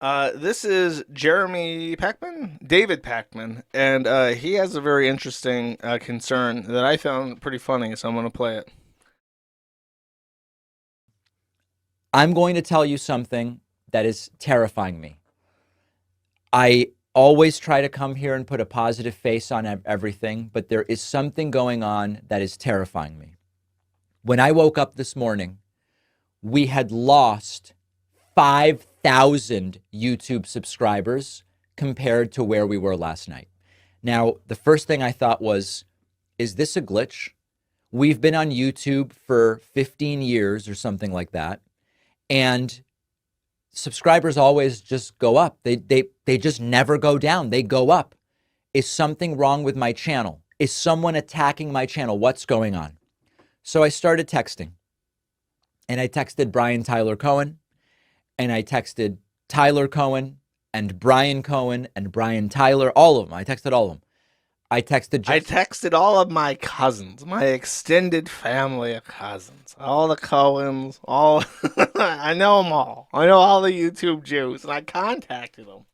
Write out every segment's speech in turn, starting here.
This is Jeremy Pakman, David Pakman, and he has a very interesting concern that I found pretty funny, so I'm going to play it. I'm going to tell you something that is terrifying me. I always try to come here and put a positive face on everything, but there is something going on that is terrifying me. When I woke up this morning, we had lost 5,000 YouTube subscribers compared to where we were last night. Now, the first thing I thought was, is this a glitch? We've been on YouTube for 15 years or something like that. And subscribers always just go up. They just never go down. They go up. Is something wrong with my channel? Is someone attacking my channel? What's going on? So I started texting. And I texted Brian Tyler Cohen, and I texted Tyler Cohen and Brian Cohen and Brian Tyler, all of them. I texted all of them. I texted I just texted all of my cousins, my extended family of cousins, all the Cohens, all. I know them all. I know all the YouTube Jews, and I contacted them.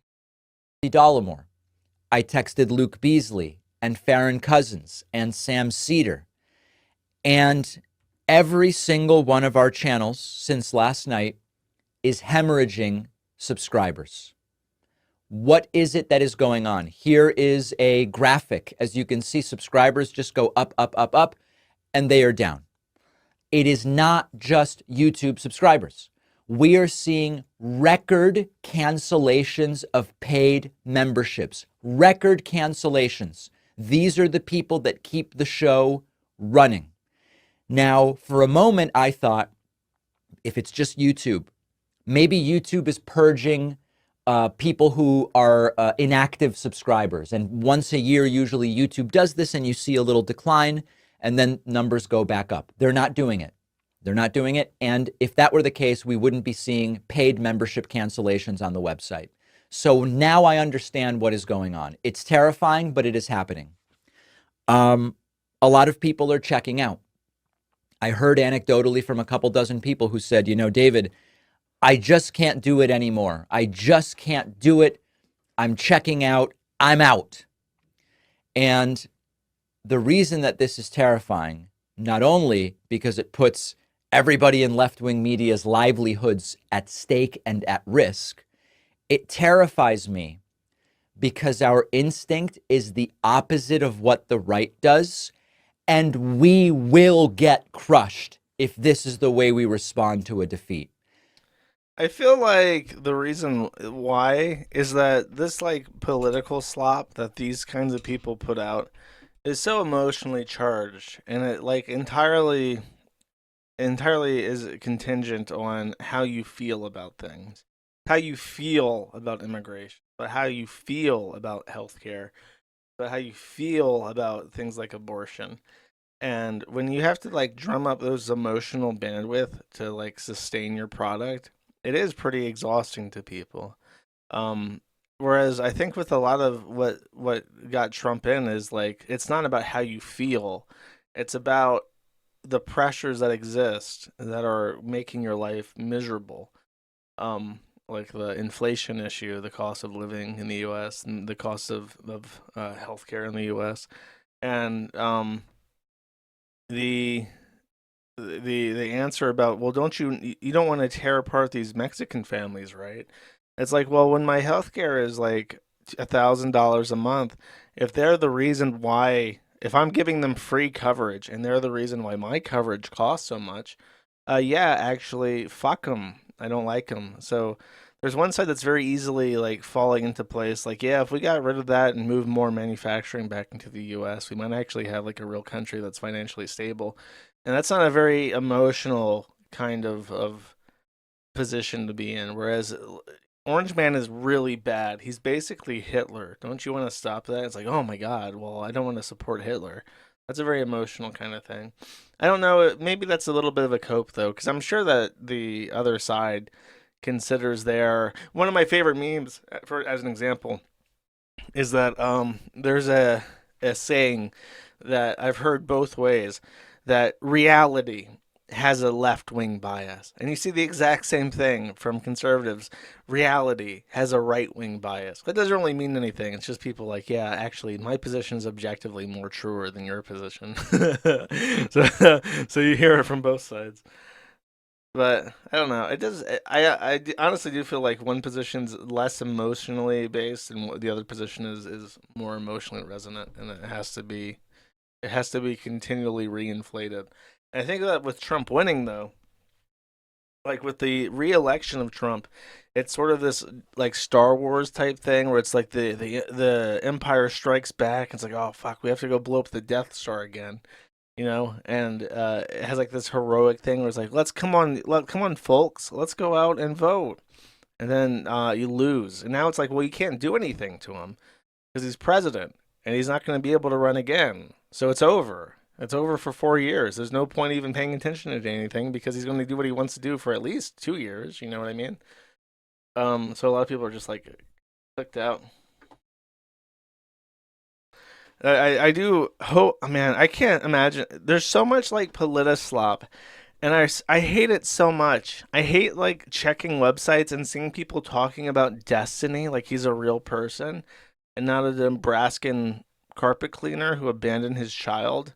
Dollamore. I texted Luke Beasley and Farron Cousins and Sam Cedar. And every single one of our channels since last night is hemorrhaging subscribers. What is it that is going on? Here is a graphic. As you can see, subscribers just go up, up, up, up, and they are down. It is not just YouTube subscribers. We are seeing record cancellations of paid memberships. Record cancellations. These are the people that keep the show running. Now, for a moment, I thought, if it's just YouTube, maybe YouTube is purging people who are inactive subscribers. And once a year, usually YouTube does this and you see a little decline and then numbers go back up. They're not doing it. They're not doing it. And if that were the case, we wouldn't be seeing paid membership cancellations on the website. So now I understand what is going on. It's terrifying, but it is happening. A lot of people are checking out. I heard anecdotally from a couple dozen people who said, David, I just can't do it anymore. I just can't do it. I'm checking out. I'm out. And the reason that this is terrifying, not only because it puts everybody in left-wing media's livelihoods at stake and at risk, it terrifies me because our instinct is the opposite of what the right does, and we will get crushed if this is the way we respond to a defeat. I feel like the reason why is that this like political slop that these kinds of people put out is so emotionally charged, and it like entirely is contingent on how you feel about things, how you feel about immigration, but how you feel about healthcare, but how you feel about things like abortion. And when you have to like drum up those emotional bandwidth to like sustain your product, it is pretty exhausting to people. Um, Whereas I think with a lot of what got Trump in is like it's not about how you feel, it's about the pressures that exist that are making your life miserable. Like the inflation issue, the cost of living in the U.S. and the cost of healthcare in the U.S. and the the answer about, well, you don't want to tear apart these Mexican families, right? It's like, well, when my healthcare is like $1,000 a month, if they're the reason why, if I'm giving them free coverage and they're the reason why my coverage costs so much, yeah, actually, fuck them. I don't like them. So there's one side that's very easily like falling into place. Like, yeah, if we got rid of that and moved more manufacturing back into the U.S., we might actually have like a real country that's financially stable. And that's not a very emotional kind of position to be in. Whereas Orange Man is really bad. He's basically Hitler. Don't you want to stop that? It's like, oh my God, well, I don't want to support Hitler. That's a very emotional kind of thing. I don't know. Maybe that's a little bit of a cope, though, because I'm sure that the other side considers their. One of my favorite memes, for as an example, is that there's a saying that I've heard both ways, that reality has a left wing bias. And you see the exact same thing from conservatives. Reality has a right wing bias. That doesn't really mean anything. It's just people like, yeah, actually, my position is objectively more truer than your position. So you hear it from both sides. But I don't know. It does. Honestly do feel like one position's less emotionally based, and the other position is more emotionally resonant, and it has to be continually reinflated. And I think that with Trump winning, though, like with the re-election of Trump, it's sort of this like Star Wars type thing where it's like the Empire Strikes Back. It's like, oh fuck, we have to go blow up the Death Star again, and it has like this heroic thing where it's like, come on, folks, let's go out and vote, and then you lose, and now it's like, well, you can't do anything to him because he's president and he's not going to be able to run again. So it's over. It's over for 4 years. There's no point even paying attention to anything because he's going to do what he wants to do for at least 2 years. You know what I mean? So a lot of people are just like clicked out. I do hope, man. I can't imagine. There's so much like slop, and I hate it so much. I hate like checking websites and seeing people talking about Destiny like he's a real person and not a Nebraskan carpet cleaner who abandoned his child.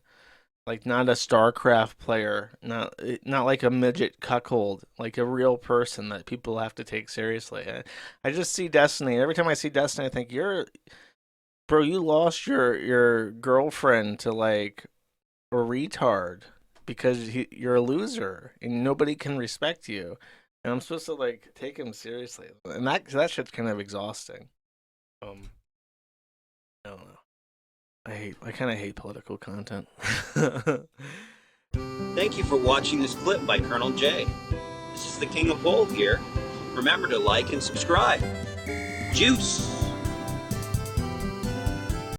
Like not a StarCraft player, not like a midget cuckold, like a real person that people have to take seriously. I just see Destiny. Every time I see Destiny, I think bro, you lost your girlfriend to like a retard because you're a loser and nobody can respect you. And I'm supposed to like take him seriously, and that shit's kind of exhausting. Um, I don't know. I kind of hate political content. Thank you for watching this clip by Colonel J. This is the King of Bull here. Remember to like and subscribe. Juice!